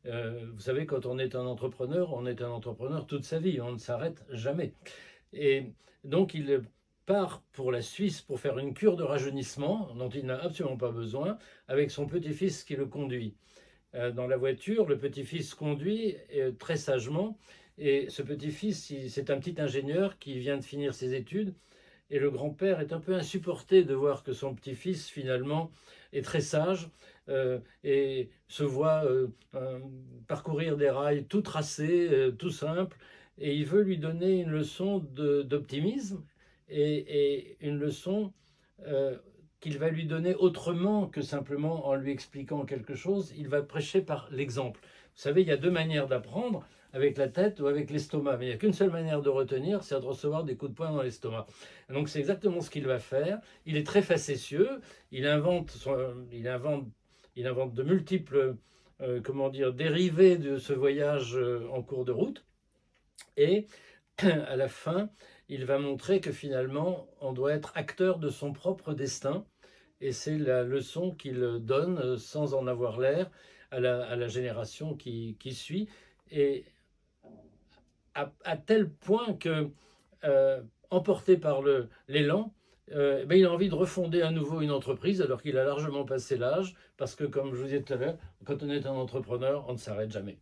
Vous savez, quand on est un entrepreneur toute sa vie, on ne s'arrête jamais. Et donc il part pour la Suisse pour faire une cure de rajeunissement dont il n'a absolument pas besoin, avec son petit-fils qui le conduit. Dans la voiture, le petit-fils conduit très sagement, et ce petit-fils, c'est un petit ingénieur qui vient de finir ses études, et le grand-père est un peu insupporté de voir que son petit-fils, finalement, est très sage et se voit parcourir des rails tout tracés, tout simples, et il veut lui donner une leçon d'optimisme et une leçon euh, qu'il va lui donner autrement que simplement en lui expliquant quelque chose. Il va prêcher par l'exemple. Vous savez, il y a deux manières d'apprendre, avec la tête ou avec l'estomac. Mais il n'y a qu'une seule manière de retenir, c'est de recevoir des coups de poing dans l'estomac. Donc c'est exactement ce qu'il va faire. Il est très facétieux, il invente de multiples comment dire, dérivés de ce voyage en cours de route. Et à la fin, il va montrer que finalement, on doit être acteur de son propre destin. Et c'est la leçon qu'il donne, sans en avoir l'air, à la génération qui suit. Et à tel point que, emporté par l'élan, ben, il a envie de refonder à nouveau une entreprise alors qu'il a largement passé l'âge, parce que, comme je vous disais tout à l'heure, quand on est un entrepreneur, on ne s'arrête jamais.